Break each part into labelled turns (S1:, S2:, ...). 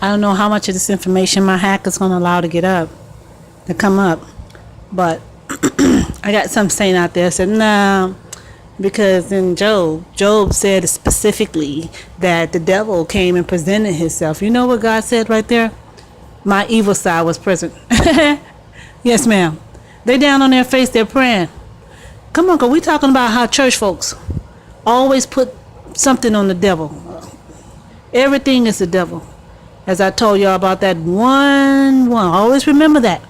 S1: I don't know how much of this information my hacker's going to allow to come up. But I got something saying out there. I said, nah, because in Job said specifically that the devil came and presented himself. You know what God said right there? My evil side was present. Yes, ma'am. They down on their face, they're praying. Come on, 'cause we talking about how church folks always put something on the devil. Everything is the devil. As I told y'all about that one. Always remember that.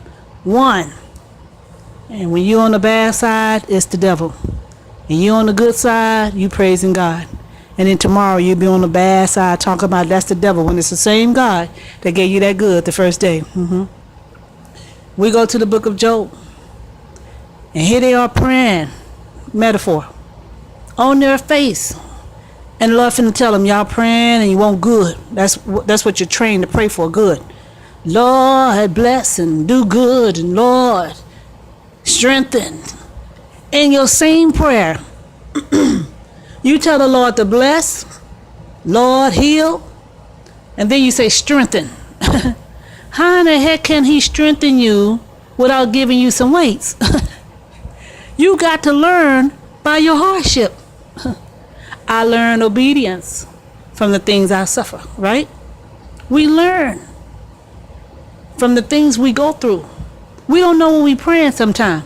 S1: One. And when you on the bad side, it's the devil. And you on the good side, you praising God. And then tomorrow you'll be on the bad side talking about that's the devil when it's the same God that gave you that good the first day. We go to the book of Job. And here they are praying. Metaphor. On their face. And the Lord finna tell them, y'all praying and you want good. That's what you're trained to pray for, good. Lord, bless and do good. And Lord, strengthen. In your same prayer, you tell the Lord to bless, Lord, heal, and then you say strengthen. How in the heck can he strengthen you without giving you some weights? You got to learn by your hardship. I learned obedience from the things I suffer, right? We learn from the things we go through. We don't know what we praying sometimes.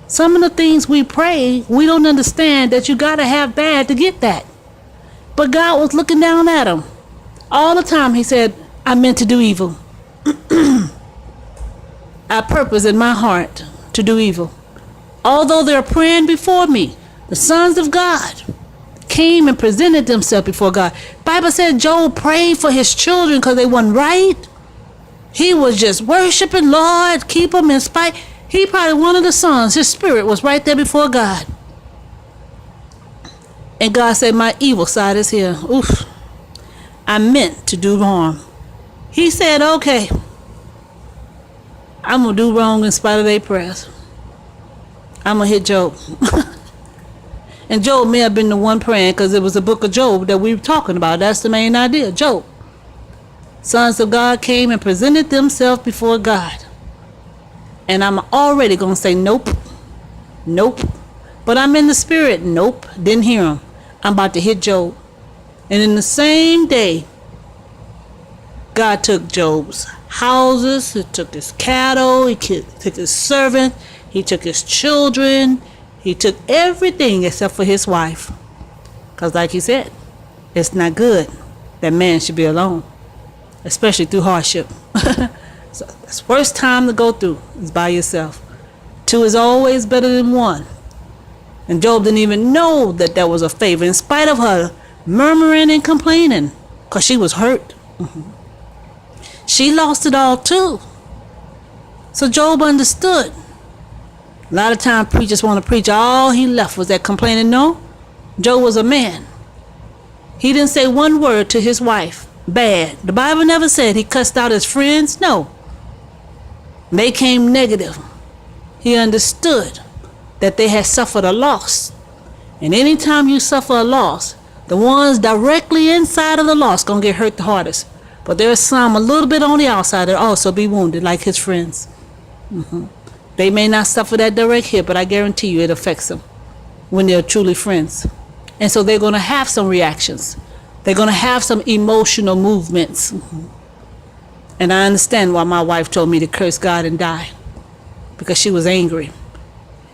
S1: Some of the things we pray, we don't understand that you got to have bad to get that. But God was looking down at him. All the time he said, I meant to do evil. I purpose in my heart to do evil. Although they're praying before me, the sons of God came and presented themselves before God. Bible said Job prayed for his children because they weren't right. He was just worshiping, Lord, keep them in spite. He probably one of the sons, his spirit was right there before God. And God said, my evil side is here. Oof. I meant to do wrong. He said, okay, I'm going to do wrong in spite of their prayers. I'm going to hit Job. And Job may have been the one praying because it was the book of Job that we were talking about. That's the main idea, Job. Sons of God came and presented themselves before God. And I'm already going to say nope. Nope. But I'm in the spirit. Nope. Didn't hear him. I'm about to hit Job. And in the same day, God took Job's houses. He took his cattle. He took his servant. He took his children. He took everything except for his wife. Because like he said, it's not good that man should be alone. Especially through hardship. So that's the worst time to go through is by yourself. Two is always better than one. And Job didn't even know that that was a favor in spite of her murmuring and complaining because she was hurt. She lost it all too. So Job understood. A lot of times preachers want to preach all he left was that complaining. No, Job was a man. He didn't say one word to his wife bad. The Bible never said he cussed out his friends. No. They came negative. He understood that they had suffered a loss. And anytime you suffer a loss, the ones directly inside of the loss gonna get hurt the hardest. But there's some a little bit on the outside that also be wounded like his friends. They may not suffer that direct hit, but I guarantee you it affects them when they're truly friends. And so they're gonna have some reactions. They're gonna have some emotional movements. And I understand why my wife told me to curse God and die. Because she was angry.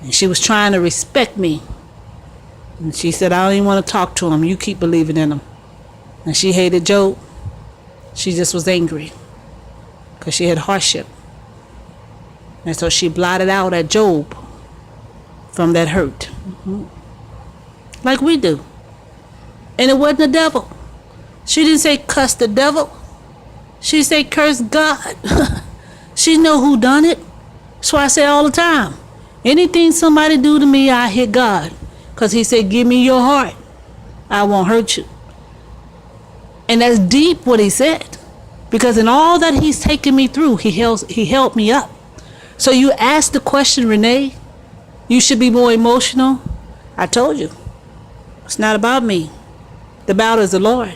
S1: And she was trying to respect me. And she said, I don't even want to talk to him. You keep believing in him. And she hated Job. She just was angry. Because she had hardship. And so she blotted out at Job from that hurt. Like we do. And it wasn't the devil. She didn't say cuss the devil. She said curse God. She know who done it. That's why I say all the time. Anything somebody do to me, I hit God. Because he said, give me your heart. I won't hurt you. And that's deep what he said. Because in all that he's taken me through, he helped me up. So you asked the question, Renee, you should be more emotional. I told you. It's not about me. The battle is the Lord.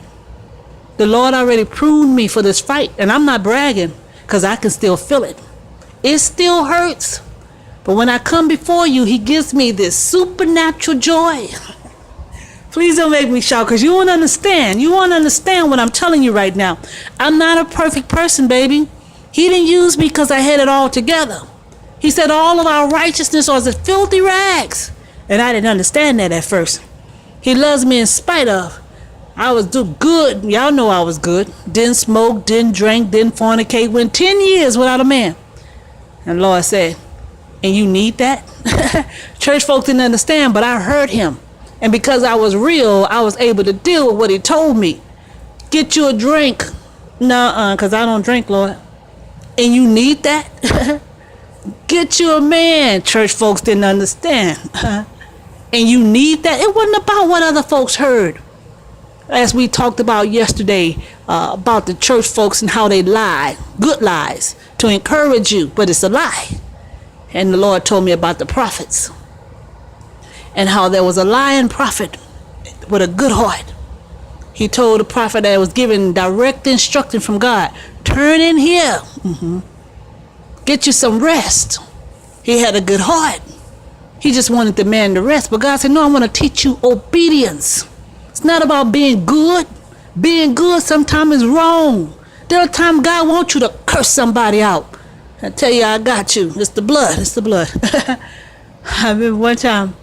S1: The Lord already pruned me for this fight, and I'm not bragging, because I can still feel it. It still hurts. But when I come before you, he gives me this supernatural joy. Please don't make me shout, because you won't understand. You won't understand what I'm telling you right now. I'm not a perfect person, baby. He didn't use me because I had it all together. He said all of our righteousness was as filthy rags. And I didn't understand that at first. He loves me in spite of. I was good. Y'all know I was good. Didn't smoke, didn't drink, didn't fornicate. Went 10 years without a man. And the Lord said, and you need that? Church folks didn't understand, but I heard him. And because I was real, I was able to deal with what he told me. Get you a drink. Nuh-uh, because I don't drink, Lord. And you need that? Get you a man. Church folks didn't understand. And you need that? It wasn't about what other folks heard. As we talked about yesterday, about the church folks and how they lie. Good lies to encourage you, but it's a lie. And the Lord told me about the prophets. And how there was a lying prophet with a good heart. He told the prophet that was given direct instruction from God. Turn in here. Get you some rest. He had a good heart. He just wanted the man to rest. But God said, no, I want to teach you obedience. It's not about being good. Being good sometimes is wrong. There are times God wants you to curse somebody out. I tell you, I got you. It's the blood. It's the blood. I remember one time,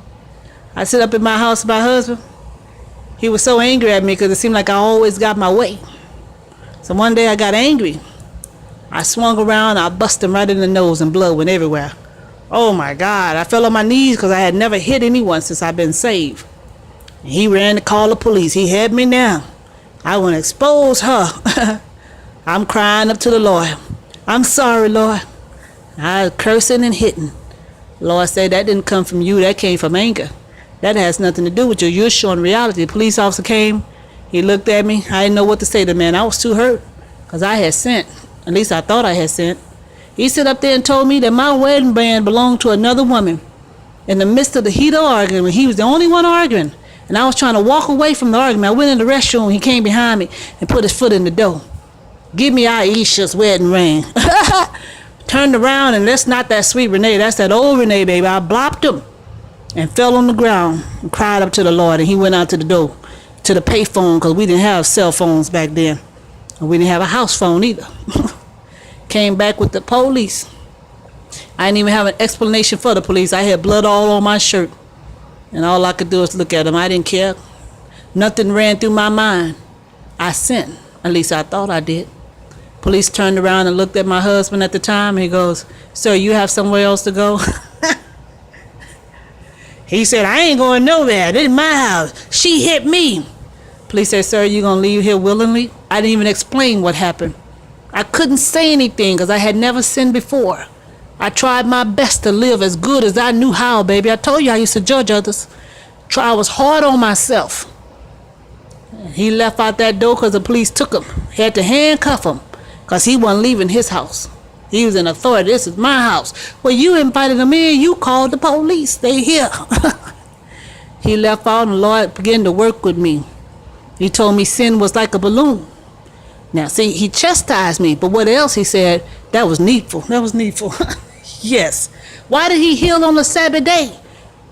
S1: I sit up in my house with my husband. He was so angry at me because it seemed like I always got my way. So one day I got angry. I swung around, I busted him right in the nose and blood went everywhere. Oh my God, I fell on my knees because I had never hit anyone since I've been saved. And he ran to call the police. He had me now. I want to expose her. I'm crying up to the Lord. I'm sorry, Lord. I was cursing and hitting. Lord said that didn't come from you, that came from anger. That has nothing to do with you. You're showing reality. The police officer came. He looked at me. I didn't know what to say to the man. I was too hurt because I had sinned. At least I thought I had sinned. He stood up there and told me that my wedding band belonged to another woman. In the midst of the heat of argument, he was the only one arguing. And I was trying to walk away from the argument. I went in the restroom. He came behind me and put his foot in the door. Give me Aisha's wedding ring. Turned around, and that's not that sweet Renee. That's that old Renee, baby. I blopped him and fell on the ground and cried up to the Lord. And he went out to the door, to the pay phone, because we didn't have cell phones back then. And we didn't have a house phone either. Came back with the police. I didn't even have an explanation for the police. I had blood all on my shirt. And all I could do was look at them. I didn't care. Nothing ran through my mind. I sinned. At least I thought I did. Police turned around and looked at my husband at the time. He goes, sir, you have somewhere else to go? He said, I ain't going nowhere. This is my house. She hit me. Police said, sir, you going to leave here willingly? I didn't even explain what happened. I couldn't say anything because I had never sinned before. I tried my best to live as good as I knew how, baby. I told you I used to judge others. I was hard on myself. He left out that door because the police took him. Had to handcuff him because he wasn't leaving his house. He was in authority. This is my house. Well, you invited him in. You called the police. They here. He left out and the Lord began to work with me. He told me sin was like a balloon. Now, see, he chastised me. But what else he said, that was needful. That was needful. Yes. Why did he heal on the Sabbath day?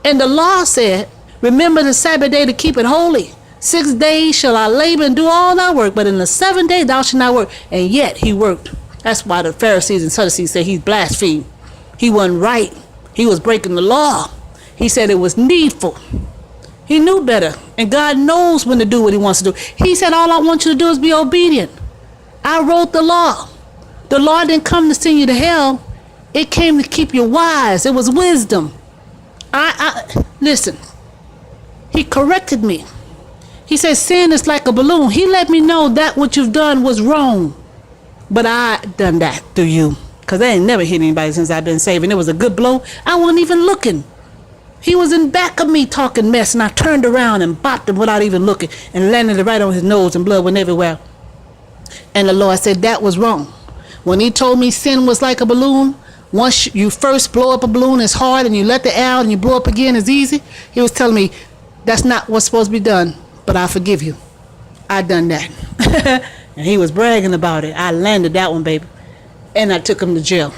S1: And the law said, remember the Sabbath day to keep it holy. 6 days shall I labor and do all thy work, but in the 7th day thou shalt not work. And yet he worked. That's why the Pharisees and Sadducees say he's blasphemed. He wasn't right. He was breaking the law. He said it was needful. He knew better. And God knows when to do what he wants to do. He said, all I want you to do is be obedient. I wrote the law. The law didn't come to send you to hell. It came to keep you wise. It was wisdom. Listen. He corrected me. He said, sin is like a balloon. He let me know that what you've done was wrong. But I done that through you. Because I ain't never hit anybody since I've been saved. And it was a good blow. I wasn't even looking. He was in back of me talking mess. And I turned around and bopped him without even looking. And landed it right on his nose and blood went everywhere. And the Lord said that was wrong. When he told me sin was like a balloon, once you first blow up a balloon, it's hard. And you let the air out and you blow up again, it's easy. He was telling me that's not what's supposed to be done. But I forgive you. I done that. And he was bragging about it. I landed that one, baby. And I took him to jail.